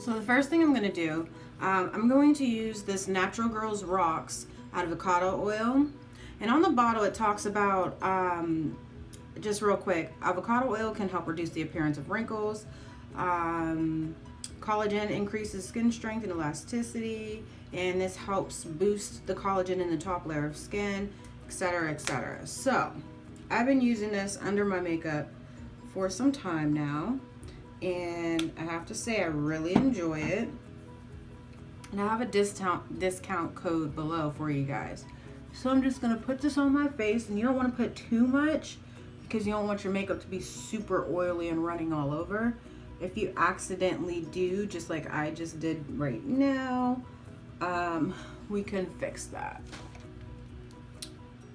So the first thing I'm going to do, I'm going to use this Natural Girls Rocks avocado oil. And on the bottle it talks about, just real quick, avocado oil can help reduce the appearance of wrinkles. Collagen increases skin strength and elasticity, and this helps boost the collagen in the top layer of skin, etc., etc. So I've been using this under my makeup for some time now, and I have to say I really enjoy it. And I have a discount code below for you guys. So I'm just gonna put this on my face, and you don't want to put too much because you don't want your makeup to be super oily and running all over. If you accidentally do, just like I just did right now, we can fix that.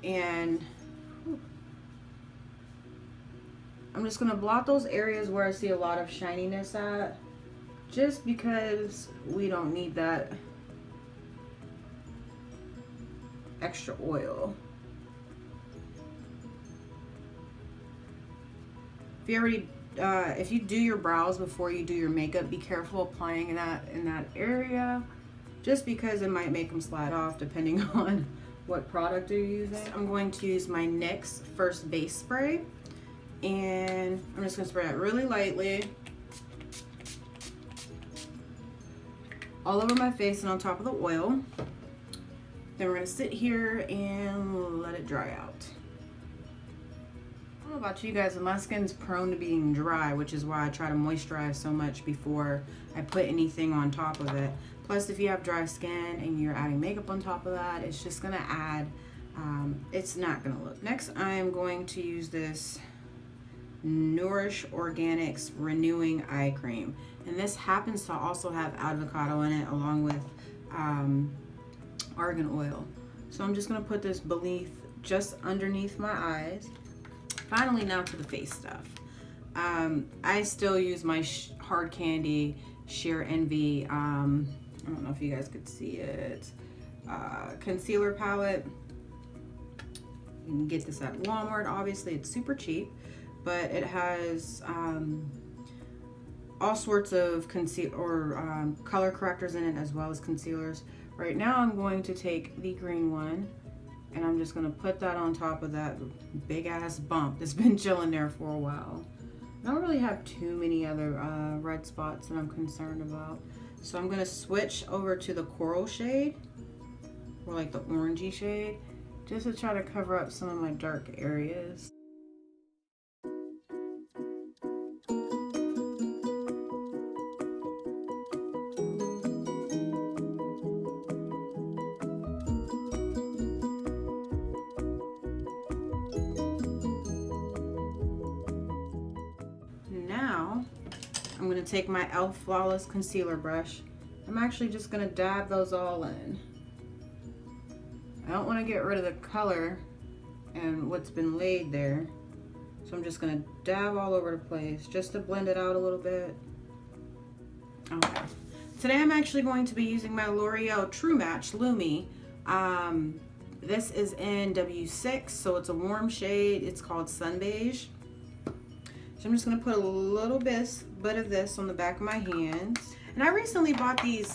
And I'm just gonna blot those areas where I see a lot of shininess at, just because we don't need that extra oil. If you do your brows before you do your makeup, be careful applying that in that area, just because it might make them slide off depending on what product you're using. I'm going to use my NYX First Base Spray, and I'm just gonna spray it really lightly all over my face and on top of the oil. Then we're gonna sit here and let it dry out. I don't know about you guys, but my skin's prone to being dry, which is why I try to moisturize so much before I put anything on top of it. Plus, if you have dry skin and you're adding makeup on top of that, it's just gonna add, it's not gonna look. Next, I'm going to use this Nourish Organics Renewing Eye Cream. And this happens to also have avocado in it, along with argan oil. So I'm just gonna put this just underneath my eyes. Finally, now to the face stuff. I still use my Hard Candy Sheer Envy, I don't know if you guys could see it, concealer palette. You can get this at Walmart. Obviously it's super cheap, but it has all sorts of color correctors in it, as well as concealers. Right now I'm going to take the green one, and I'm just gonna put that on top of that big ass bump that's been chilling there for a while. I don't really have too many other red spots that I'm concerned about. So I'm gonna switch over to the coral shade, or like the orangey shade, just to try to cover up some of my dark areas. Now, I'm going to take my e.l.f. Flawless Concealer brush. I'm actually just going to dab those all in. I don't want to get rid of the color and what's been laid there. So I'm just going to dab all over the place just to blend it out a little bit. Okay. Today I'm actually going to be using my L'Oreal True Match Lumi. This is in W6, so it's a warm shade. It's called Sun Beige. So I'm just gonna put a little bit of this on the back of my hands. And I recently bought these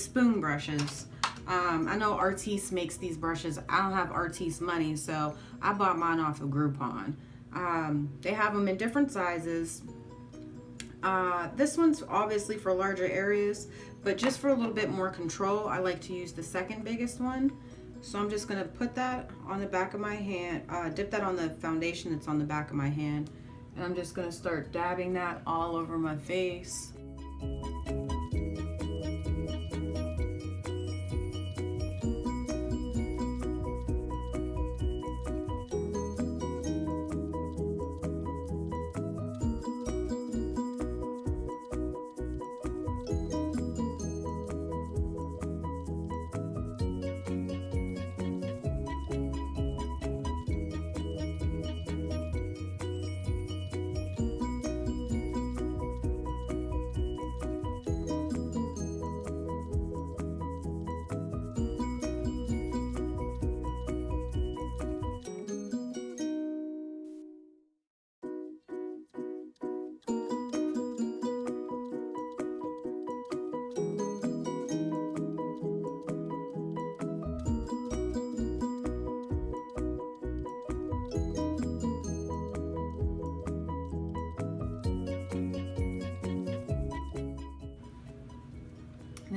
spoon brushes. I know Artis makes these brushes. I don't have Artis money, so I bought mine off of Groupon. They have them in different sizes. This one's obviously for larger areas, but just for a little bit more control, I like to use the second biggest one. So I'm just gonna put that on the back of my hand, dip that on the foundation that's on the back of my hand, and I'm just gonna start dabbing that all over my face.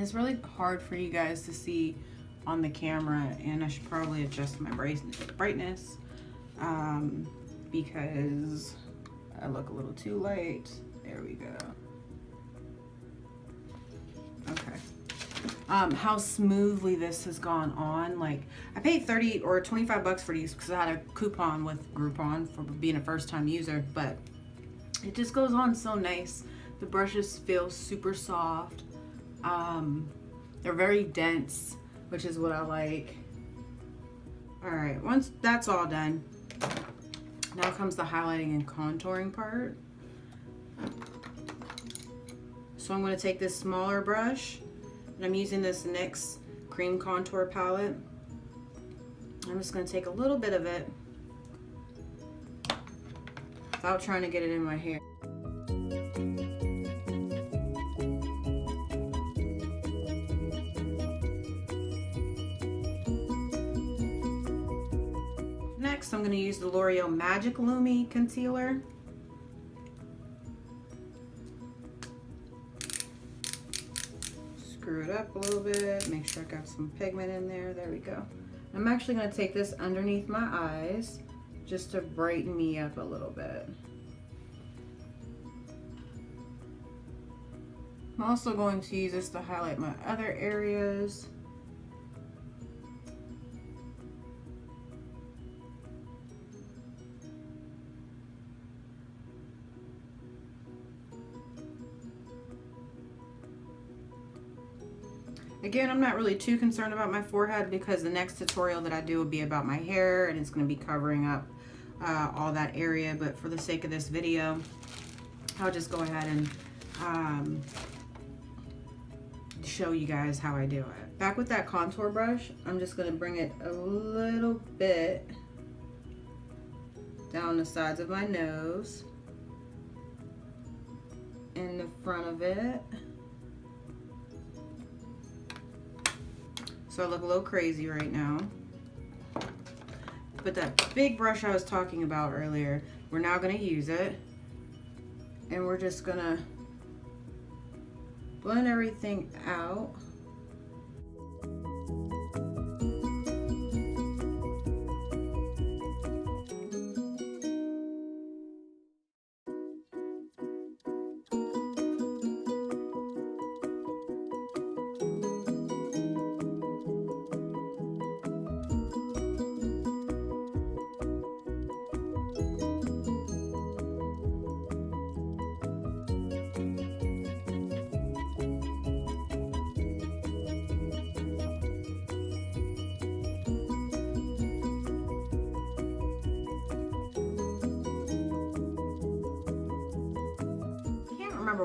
And it's really hard for you guys to see on the camera, and I should probably adjust my brightness because I look a little too light. There we go. Okay. How smoothly this has gone on. Like, I paid 30 or 25 bucks for these because I had a coupon with Groupon for being a first-time user, but it just goes on so nice. The brushes feel super soft. They're very dense, which is what I like. All right, once that's all done, now comes the highlighting and contouring part. So I'm going to take this smaller brush, and I'm using this NYX Cream Contour Palette. I'm just going to take a little bit of it without trying to get it in my hair. Next, I'm going to use the L'Oreal Magic Lumi Concealer. Screw it up a little bit, make sure I got some pigment in there. There we go. I'm actually going to take this underneath my eyes just to brighten me up a little bit. I'm also going to use this to highlight my other areas. Again, I'm not really too concerned about my forehead because the next tutorial that I do will be about my hair, and it's going to be covering up all that area. But for the sake of this video, I'll just go ahead and show you guys how I do it. Back with that contour brush, I'm just going to bring it a little bit down the sides of my nose, in the front of it. So I look a little crazy right now. But that big brush I was talking about earlier, we're now going to use it. And we're just going to blend everything out.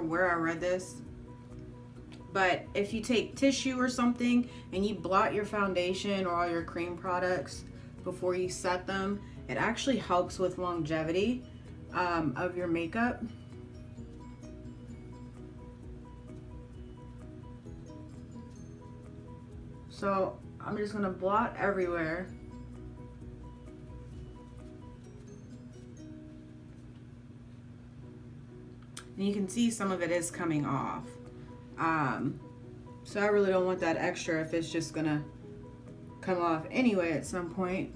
Where I read this, but if you take tissue or something and you blot your foundation or all your cream products before you set them, it actually helps with longevity of your makeup. So I'm just gonna blot everywhere. And you can see some of it is coming off. So I really don't want that extra if it's just gonna come off anyway at some point.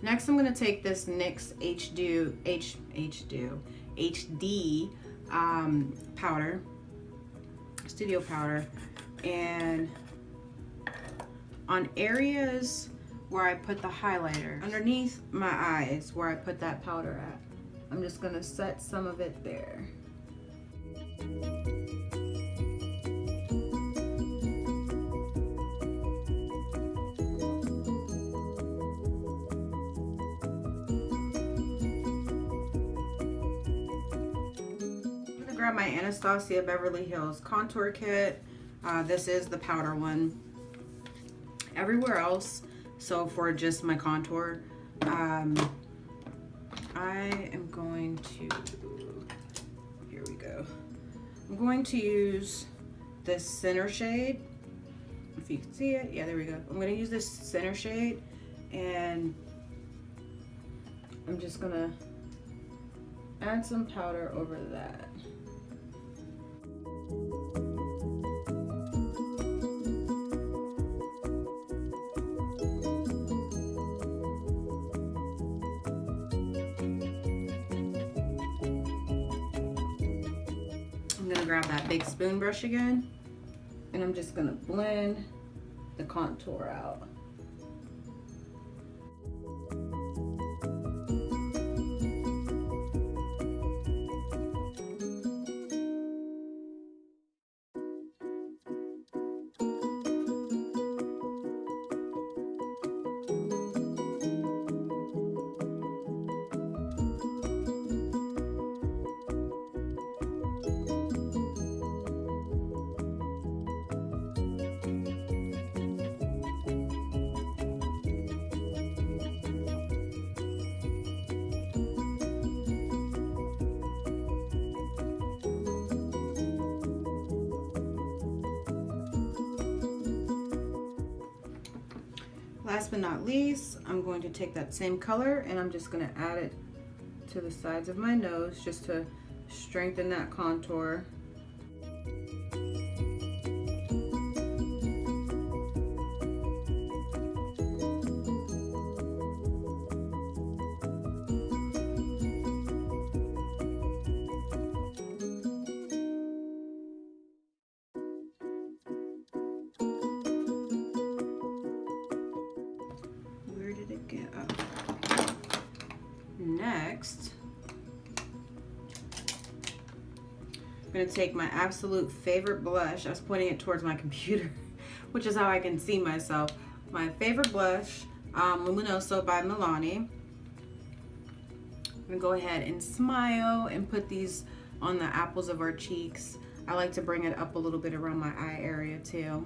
Next, I'm gonna take this NYX HD powder. Studio powder, and on areas where I put the highlighter, underneath my eyes where I put that powder at, I'm just gonna set some of it there. Grab my Anastasia Beverly Hills contour kit. This is the powder one. Everywhere else, so for just my contour, I am going to, here we go. I'm going to use this center shade. if you can see it. Yeah, there we go. I'm gonna use this center shade, and I'm just gonna add some powder over that. I'm gonna grab that big spoon brush again, and I'm just gonna blend the contour out. Last but not least, I'm going to take that same color and I'm just going to add it to the sides of my nose just to strengthen that contour. Next, I'm going to take my absolute favorite blush. I was pointing it towards my computer, which is how I can see myself. My favorite blush, Luminous by Milani. I'm going to go ahead and smile and put these on the apples of our cheeks. I like to bring it up a little bit around my eye area too.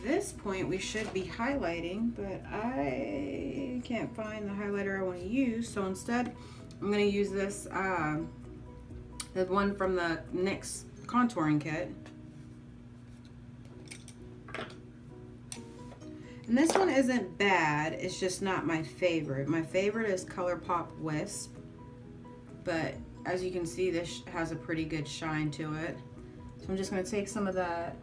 This point we should be highlighting, but I can't find the highlighter I want to use, so instead I'm going to use this the one from the NYX contouring kit, and this one isn't bad, it's just not my favorite. My favorite is ColourPop Wisp, but as you can see this has a pretty good shine to it, so I'm just going to take some of that.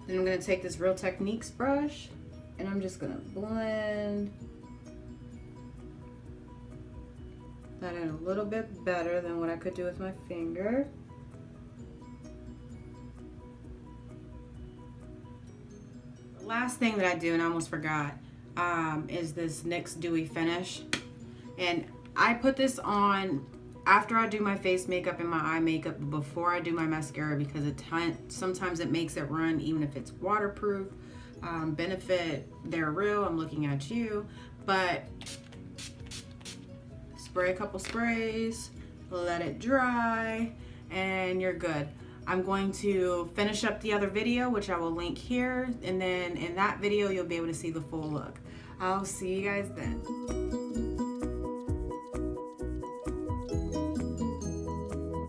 Then I'm going to take this Real Techniques brush and I'm just going to blend that in a little bit better than what I could do with my finger. The last thing that I do, and I almost forgot, is this NYX Dewy finish. And I put this on after I do my face makeup and my eye makeup, before I do my mascara, because sometimes it makes it run even if it's waterproof. Benefit, they're real, I'm looking at you. But spray a couple sprays, let it dry, and you're good. I'm going to finish up the other video, which I will link here, and then in that video you'll be able to see the full look. I'll see you guys then.